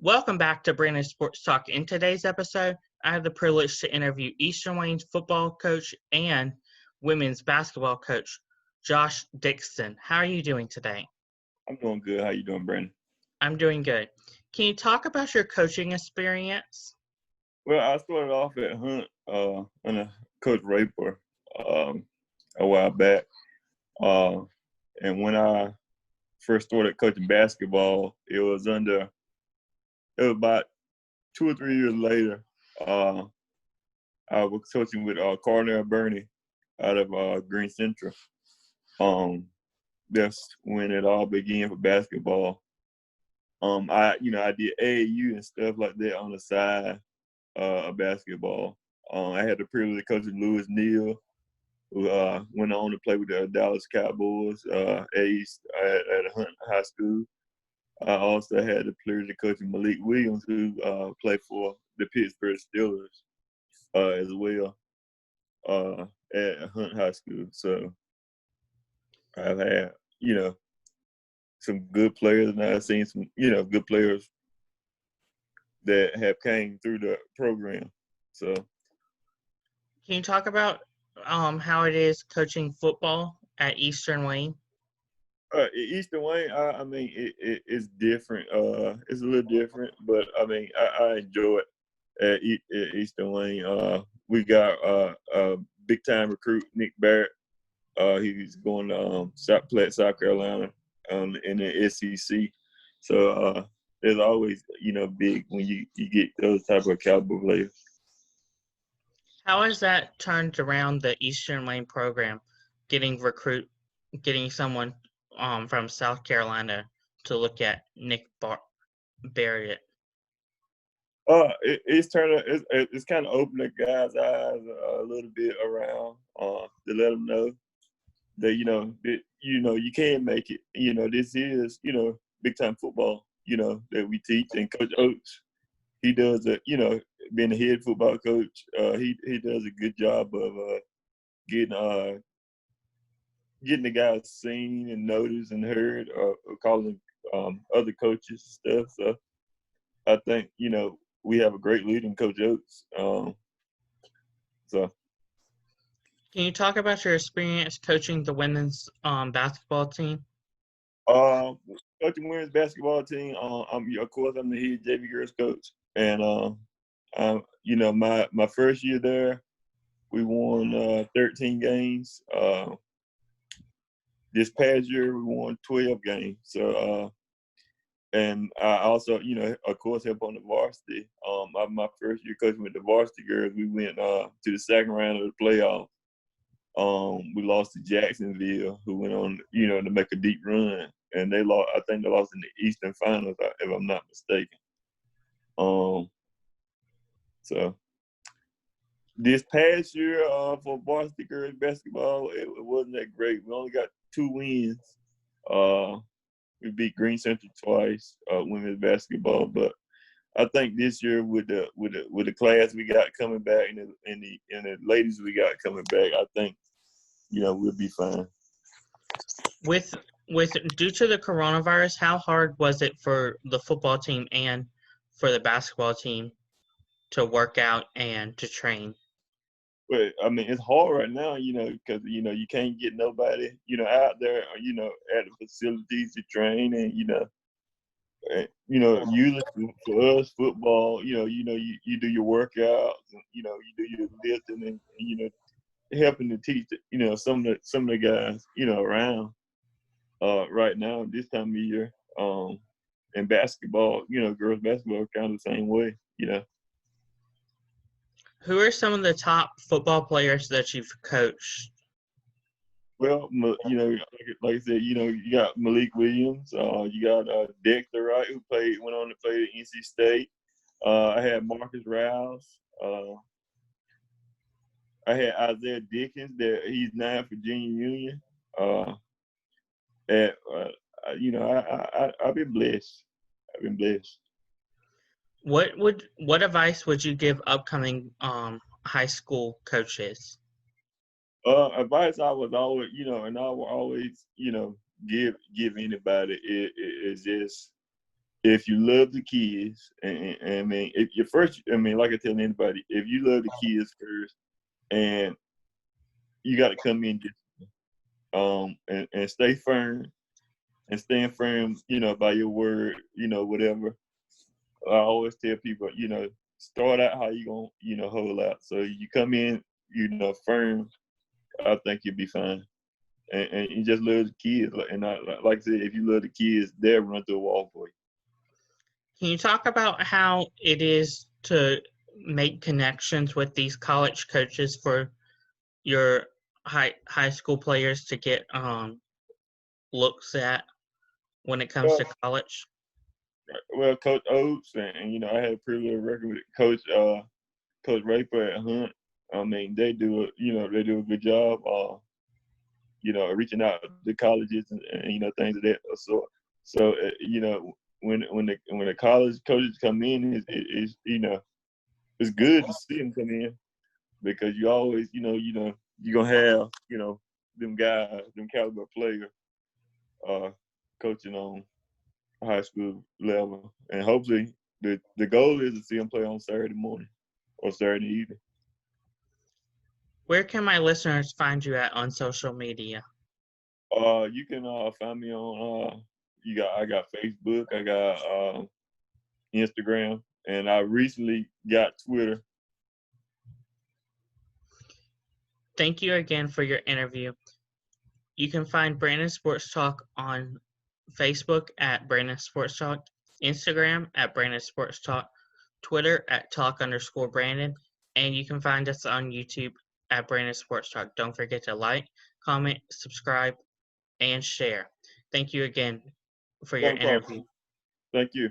Welcome back to Brandon Sports Talk. In today's episode, I have the privilege to interview Eastern Wayne's football coach and women's basketball coach, Josh Dixion. How are you doing today? I'm doing good. How you doing, Brandon? I'm doing good. Can you talk about your coaching experience? Well, I started off at Hunt under Coach Raper a while back. Uh, and when I first started coaching basketball, it was about 2 or 3 years later. I was coaching with Cardinal Bernie out of Green Central. That's when it all began for basketball. I did AAU and stuff like that on the side of basketball. I had the privilege of coaching Lewis Neal, who went on to play with the Dallas Cowboys at Hunt High School. I also had the privilege of coaching Malik Williams, who played for the Pittsburgh Steelers as well at Hunt High School. So I've had, some good players, and I've seen some, good players that have came through the program. So Can you talk about how it is coaching football at Eastern Wayne? Eastern Wayne, I mean, it's different. It's a little different, but I mean, I enjoy it at Eastern Wayne. We got a big time recruit, Nick Barrett. He's going to play at South Carolina in the SEC. So it's always, big when you get those type of caliber players. How has that turned around the Eastern Wayne program, getting someone from South Carolina to look at Nick Barrett? It's kind of opened the guys' eyes a little bit around to let them know that you can make it. This is big time football. That we teach, and Coach Oates, he does being a head football coach. He does a good job of getting getting the guys seen and noticed and heard, or calling other coaches and stuff. So I think we have a great leader in Coach Oates. So. Can you talk about your experience coaching the women's basketball team? Coaching women's basketball team. I'm the head JV girls coach, and my first year there, we won 13 games. This past year, we won 12 games. So, and I also, of course, help on the varsity. My first year coaching with the varsity girls, we went to the second round of the playoffs. We lost to Jacksonville, who went on, to make a deep run, and they lost. I think they lost in the Eastern Finals, if I'm not mistaken. So this past year for varsity girls basketball, it wasn't that great. We only got 2 wins. We beat Green Central twice, women's basketball, but I think this year with the class we got coming back and the ladies we got coming back, I think we'll be fine. With due to the coronavirus, how hard was it for the football team and for the basketball team to work out and to train? But I mean, it's hard right now, because you can't get nobody, out there, at the facilities to train, and usually for us football, you do your workouts, and you do your lifting, and helping to teach, some of the guys, around right now this time of year. And basketball, girls basketball kind of the same way, Who are some of the top football players that you've coached? Well, like I said, you got Malik Williams, you got Dexter Wright, who went on to play at NC State. I had Marcus Rouse. I had Isaiah Dickens, that he's now at Virginia Union. I've been blessed. I've been blessed. What advice would you give upcoming high school coaches? Advice I was always, and I will always, give anybody is just if you love the kids, and I mean, if you first, I mean, like I tell anybody, if you love the kids first, and you got to come in just and stay firm and stand firm, by your word, whatever. I always tell people, start out how you gonna, hold out. So you come in, firm. I think you'll be fine. And you just love the kids, and like I said, if you love the kids, they'll run through a wall for you. Can you talk about how it is to make connections with these college coaches for your high school players to get looks at when it comes Well, to college? well, Coach Oates, and I had a privilege of working with Coach Raper at Hunt. I mean, they do a good job. Reaching out to colleges and things of that sort. So when the college coaches come in, it's good to see them come in, because you always you're gonna have them guys, them caliber players, coaching on high school level, and hopefully the goal is to see them play on Saturday morning or Saturday evening. Where can my listeners find you at on social media? You can find me on I got Facebook, I got Instagram, and I recently got Twitter. Thank you again for your interview. You can find Brandon Sports Talk on Facebook at Brandon Sports Talk, Instagram at Brandon Sports Talk, Twitter at Talk_Brandon, and you can find us on YouTube at Brandon Sports Talk. Don't forget to like, comment, subscribe, and share. Thank you again for your No problem. interview. Thank you.